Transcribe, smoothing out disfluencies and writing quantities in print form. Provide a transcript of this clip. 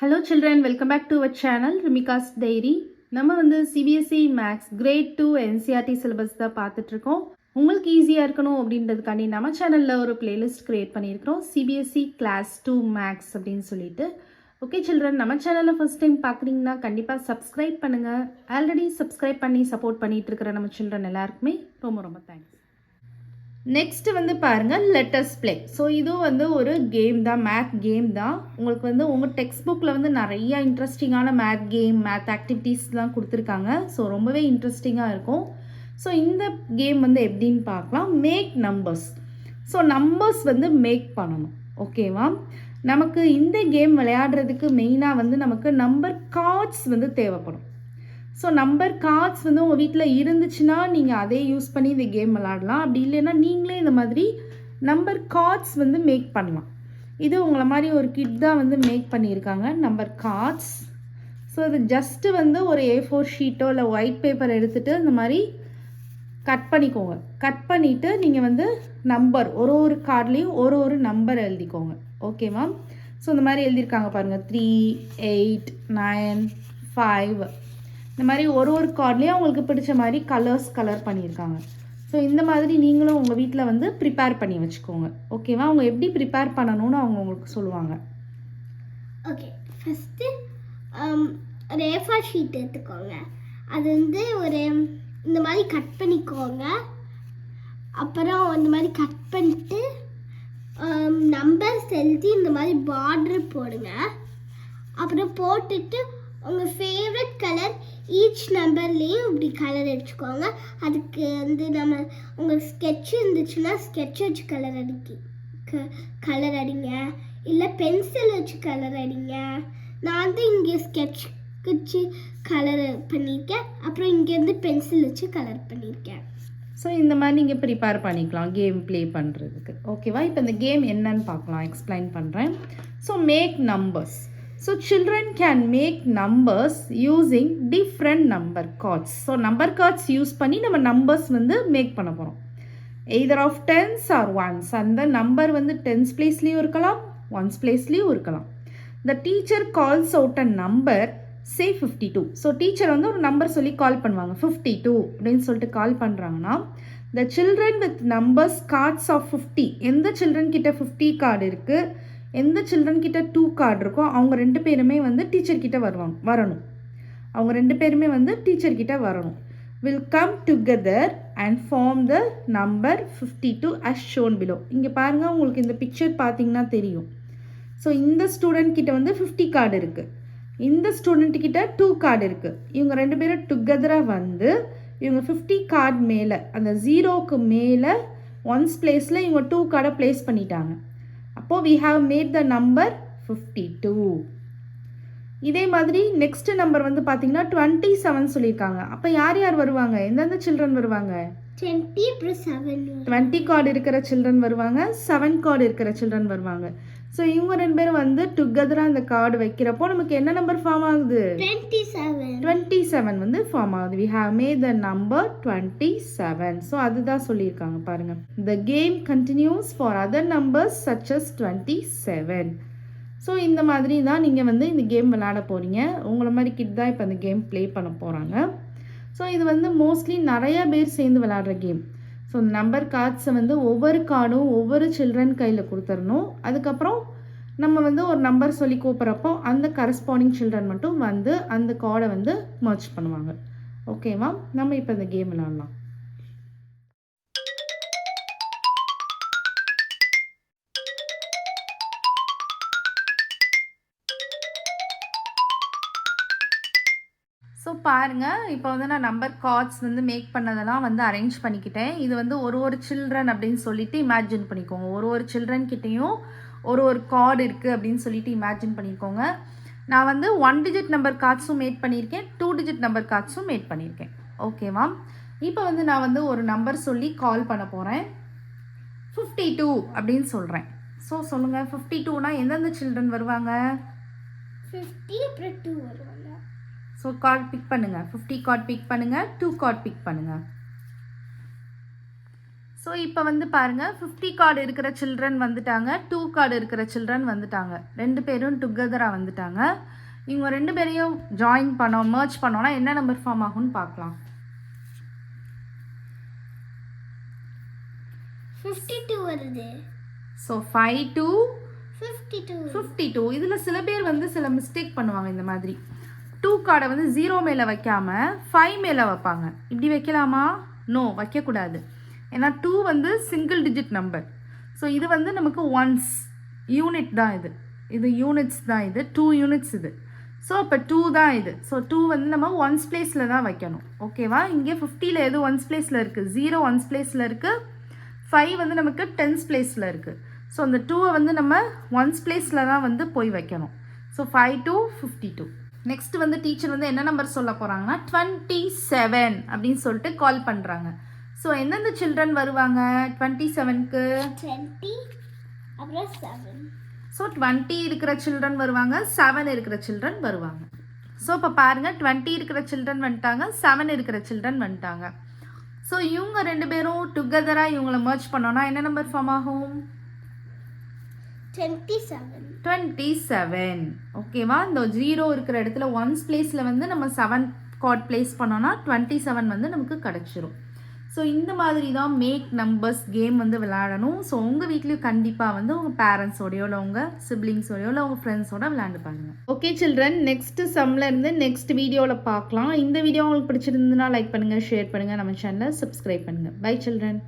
Hello children, welcome back to our channel Rimika's Diary. நம்ம வந்து CBSE Maths Grade 2 NCERT syllabus தான் பார்த்துட்டு இருக்கோம். உங்களுக்கு ஈஸியாக இருக்கணும் அப்படின்றதுக்காண்டி நம்ம சேனலில் ஒரு பிளேலிஸ்ட் க்ரியேட் பண்ணியிருக்கிறோம் CBSE Class 2 Maths அப்படின்னு சொல்லிட்டு. ஓகே சில்ட்ரன், நம்ம சேனலில் ஃபர்ஸ்ட் டைம் பார்க்குறீங்கன்னா கண்டிப்பாக சப்ஸ்கிரைப் பண்ணுங்கள். ஆல்ரெடி சப்ஸ்கிரைப் பண்ணி சப்போர்ட் பண்ணிகிட்டு இருக்கிற நம்ம சில்ட்ரன் எல்லாருக்குமே ரொம்ப ரொம்ப தேங்க்ஸ். நெக்ஸ்ட் வந்து பாருங்கள் லெட்டஸ் ப்ளே. ஸோ இதுவும் வந்து ஒரு கேம் தான், மேத் கேம் தான். உங்களுக்கு வந்து உங்கள் டெக்ஸ்ட் புக்கில் வந்து நிறையா இன்ட்ரெஸ்டிங்கான மேத் கேம், மேத் ஆக்டிவிட்டீஸ்லாம் கொடுத்துருக்காங்க. ஸோ ரொம்பவே இன்ட்ரெஸ்டிங்காக இருக்கும். ஸோ இந்த கேம் வந்து எப்படின்னு பார்க்கலாம். Make numbers. ஸோ நம்பர்ஸ் வந்து மேக் பண்ணணும், ஓகேவா? நமக்கு இந்த கேம் விளையாடுறதுக்கு மெயினாக வந்து நமக்கு நம்பர் கார்ட்ஸ் வந்து தேவைப்படும். ஸோ நம்பர் கார்ட்ஸ் வந்து உங்கள் வீட்டில் இருந்துச்சுன்னா நீங்கள் அதே யூஸ் பண்ணி இந்த கேம் விளாடலாம். அப்படி இல்லைன்னா நீங்களே இந்த மாதிரி நம்பர் கார்ட்ஸ் வந்து மேக் பண்ணலாம். இது உங்களை மாதிரி ஒரு கிட் தான் வந்து மேக் பண்ணியிருக்காங்க நம்பர் கார்ட்ஸ். ஸோ இது ஜஸ்ட்டு வந்து ஒரு A4 ஷீட்டோ இல்லை ஒயிட் பேப்பர் எடுத்துகிட்டு இந்த மாதிரி கட் பண்ணிக்கோங்க. கட் பண்ணிவிட்டு நீங்கள் வந்து நம்பர் ஒரு கார்ட்லேயும் ஒரு நம்பர் எழுதிக்கோங்க, ஓகேவா? ஸோ இந்த மாதிரி எழுதியிருக்காங்க பாருங்கள், 3, 8, 9, 5. இந்த மாதிரி ஒரு கார்ட்லேயும் அவங்களுக்கு பிடிச்ச மாதிரி கலர் பண்ணியிருக்காங்க. ஸோ இந்த மாதிரி நீங்களும் உங்கள் வீட்டில் வந்து ப்ரிப்பேர் பண்ணி வச்சுக்கோங்க, ஓகேவா? அவங்க எப்படி ப்ரிப்பேர் பண்ணணும்னு அவங்க உங்களுக்கு சொல்லுவாங்க. ஓகே, ஃபஸ்ட்டு ஒரு A4 ஷீட் எடுத்துக்கோங்க. அது வந்து ஒரு இந்த மாதிரி கட் பண்ணிக்கோங்க. அப்புறம் இந்த மாதிரி கட் பண்ணிட்டு நம்பர்ஸ் எழுதி இந்த மாதிரி பார்டர் போடுங்க. அப்புறம் போட்டுட்டு உங்கள் ஃபேவரட் கலர் ஈச் நம்பர்லேயும் இப்படி கலர் அடிச்சுக்கோங்க. அதுக்கு வந்து நம்ம உங்கள் ஸ்கெட்ச் இருந்துச்சுன்னா ஸ்கெட்ச் வச்சு கலர் அடிங்க, இல்லை பென்சில் வச்சு கலர் அடிங்க. நான் வந்து இங்கே ஸ்கெட்ச் வச்சு கலர் பண்ணியிருக்கேன், அப்புறம் இங்கேருந்து பென்சில் வச்சு கலர் பண்ணியிருக்கேன். ஸோ இந்த மாதிரி நீங்கள் ப்ரிப்பேர் பண்ணிக்கலாம் கேம் ப்ளே பண்ணுறதுக்கு, ஓகேவா? இப்போ இந்த கேம் என்னன்னு பார்க்கலாம், எக்ஸ்பிளைன் பண்ணுறேன். So make numbers. So children can make numbers using different number cards. So number cards use பண்ணி நம்ம numbers வந்து make பண்ண போகிறோம். Either of tens or ones. அந்த number வந்து tens placeலேயும் இருக்கலாம், ones placeலேயும் இருக்கலாம். The teacher calls out a number, say 52. So teacher வந்து ஒரு நம்பர் சொல்லி கால் பண்ணுவாங்க, 52 அப்படின்னு சொல்லிட்டு கால் பண்ணுறாங்கன்னா the children with numbers cards of 50. எந்த children கிட்ட 50 கார்டு இருக்குது, எந்த சில்ட்ரன் கிட்ட 2 கார்டு இருக்கோ அவங்க 2 பேருமே வந்து டீச்சர்கிட்ட வரணும். அவங்க 2 பேருமே வந்து டீச்சர்கிட்ட வரணும். Will come together and form the number 52 as shown below. இங்கே பாருங்கள், உங்களுக்கு இந்த பிக்சர் பார்த்தீங்கன்னா தெரியும். ஸோ இந்த ஸ்டூடெண்ட் கிட்ட வந்து 50 கார்டு இருக்குது, இந்த ஸ்டூடெண்ட் கிட்ட 2 கார்டு இருக்குது. இவங்க 2 பேரும் டுகெதராக வந்து இவங்க 50 கார்டு மேலே, அந்த 0க்கு மேலே ஒன்ஸ் பிளேஸில் இவங்க 2 கார்டை பிளேஸ் பண்ணிட்டாங்க. அப்போது we have made the number 52. இதே மாதிரி நெக்ஸ்ட் நம்பர் வந்து பார்த்தீங்கன்னா 27 சொல்லியிருக்காங்க. அப்போ யார் யார் வருவாங்க, எந்தெந்த சில்ட்ரன் வருவாங்க? 20 கார்டு இருக்கிற சில்ட்ரன் வருவாங்க, 7 கார்டு இருக்கிற சில்ட்ரன் வருவாங்க. ஸோ இவங்க 2 பேரும் வந்து டுகெதராக அந்த கார்டு வைக்கிறப்போ நமக்கு என்ன நம்பர் ஃபார்ம் ஆகுது? 27 வந்து ஃபார்ம் ஆகுது. we have made the number 27. So அதுதான் சொல்லியிருக்காங்க பாருங்கள். the game continues for other numbers such as 27. So இந்த மாதிரி தான் நீங்கள் வந்து இந்த கேம் விளையாட போகிறீங்க. உங்களை மாதிரி கிட் தான் இப்போ அந்த கேம் ப்ளே பண்ண போகிறாங்க. ஸோ இது வந்து மோஸ்ட்லி நிறையா பேர் சேர்ந்து விளையாடுற கேம். ஸோ நம்பர் கார்ட்ஸை வந்து ஒவ்வொரு கார்டும் ஒவ்வொரு சில்ட்ரன் கையில் கொடுத்துடணும். அதுக்கப்புறம் நம்ம வந்து ஒரு நம்பர் சொல்லி கூப்பிட்றப்போ அந்த கரஸ்பாண்டிங் சில்ட்ரன் மட்டும் வந்து அந்த கார்டை வந்து மர்ச் பண்ணுவாங்க, ஓகேவா? நம்ம இப்போ இந்த கேம் விளையாடலாம். ஸோ பாருங்கள், இப்போ வந்து நான் நம்பர் கார்ட்ஸ் வந்து மேக் பண்ணதெல்லாம் வந்து அரேஞ்ச் பண்ணிக்கிட்டேன். இது வந்து ஒரு சில்ட்ரன் அப்படின்னு சொல்லிட்டு இமேஜின் பண்ணிக்கோங்க. ஒரு சில்ட்ரன் கிட்டேயும் ஒரு கார்டு இருக்குது அப்படின்னு சொல்லிட்டு இமேஜின் பண்ணிக்கோங்க. நான் வந்து 1 டிஜிட் நம்பர் கார்ட்ஸும் மேட் பண்ணியிருக்கேன், 2 டிஜிட் நம்பர் கார்ட்ஸும் மேட் பண்ணியிருக்கேன், ஓகேவா? இப்போ வந்து நான் வந்து ஒரு நம்பர் சொல்லி கால் பண்ண போகிறேன். 52 அப்படின்னு சொல்கிறேன். ஸோ சொல்லுங்கள், 52னா எந்தெந்த சில்ட்ரன் வருவாங்க? 50 அப்புறம் 2 வருவாங்க. ஸோ கார்டு பிக் பண்ணுங்கள், 50 கார்டு பிக் பண்ணுங்கள், 2 கார்டு பிக் பண்ணுங்கள். ஸோ இப்போ வந்து பாருங்கள் 50 கார்டு இருக்கிற சில்ட்ரன் வந்துட்டாங்க, 2 கார்டு இருக்கிற சில்ட்ரன் வந்துட்டாங்க. 2 பேரும் டுகெதராக வந்துட்டாங்க. இவங்க 2 பேரையும் ஜாயின் பண்ணோம், மர்ஜ் பண்ணோன்னா என்ன நம்பர் ஃபார்ம் ஆகும்னு பார்க்கலாம். 52 வருது. So 5 to 52. 52. இதில் சில பேர் வந்து சில மிஸ்டேக் பண்ணுவாங்க. இந்த மாதிரி 2 கார்டை வந்து 0 மேலே வைக்காமல் 5 மேலே வைப்பாங்க. இப்படி வைக்கலாமா? நோ, வைக்கக்கூடாது. ஏன்னா 2 வந்து சிங்கிள் டிஜிட் நம்பர். ஸோ இது வந்து நமக்கு ஒன்ஸ் யூனிட் தான். இது யூனிட்ஸ் தான். இது 2 யூனிட்ஸ் இது. ஸோ இப்போ 2 தான் இது. ஸோ 2 வந்து நம்ம ஒன்ஸ் பிளேஸில் தான் வைக்கணும். ஓகேவா? இங்கே 50ல் எது ஒன்ஸ் பிளேஸில் இருக்குது? 0 ஒன்ஸ் பிளேஸில் இருக்குது. 5 வந்து நமக்கு டென்ஸ் பிளேஸில் இருக்குது. ஸோ அந்த 2வை வந்து நம்ம ஒன்ஸ் பிளேஸில் தான் வந்து போய் வைக்கணும். So 5 to 52. நெக்ஸ்ட் வந்து டீச்சர் வந்து என்ன நம்பர் சொல்ல போகிறாங்கன்னா 27 அப்படின்னு சொல்லிட்டு கால் பண்ணுறாங்க. ஸோ எந்தெந்த சில்ட்ரன் வருவாங்க 27க்கு? 20 அப்புறம் 7. ஸோ 20 இருக்கிற சில்ட்ரன் வருவாங்க, 7 இருக்கிற சில்ட்ரன் வருவாங்க. ஸோ இப்போ பாருங்கள் 20 இருக்கிற சில்ட்ரன் வந்துட்டாங்க, 7 இருக்கிற சில்ட்ரன் வந்துட்டாங்க. ஸோ இவங்க 2 பேரும் டுகெதராக இவங்கள மர்ஜ் பண்ணோன்னா என்ன நம்பர் ஃபார்ம் ஆகும்? 27. 27. ஓகேவா? இந்த 0 இருக்கிற இடத்துல ஒன்ஸ் பிளேஸில் வந்து நம்ம 7 கார்ட் பிளேஸ் பண்ணோன்னா 27 வந்து நமக்கு கிடச்சிரும். ஸோ இந்த மாதிரி தான் மேக் நம்பர்ஸ் கேம் வந்து விளையாடணும். ஸோ உங்கள் வீட்லேயும் கண்டிப்பாக வந்து உங்கள் பேரண்ட்ஸோடையோ இல்லை உங்கள் சிப்ளிங்ஸோடையோ இல்லை உங்கள் ஃப்ரெண்ட்ஸோட விளையாண்டு பாருங்கள். ஓகே சில்ட்ரன், நெக்ஸ்ட்டு சம்மில் இருந்து நெக்ஸ்ட் வீடியோவில் பார்க்கலாம். இந்த வீடியோ உங்களுக்கு பிடிச்சிருந்ததுன்னா லைக் பண்ணுங்கள், ஷேர் பண்ணுங்கள், நம்ம சேனலை சப்ஸ்கிரைப் பண்ணுங்கள். Bye children.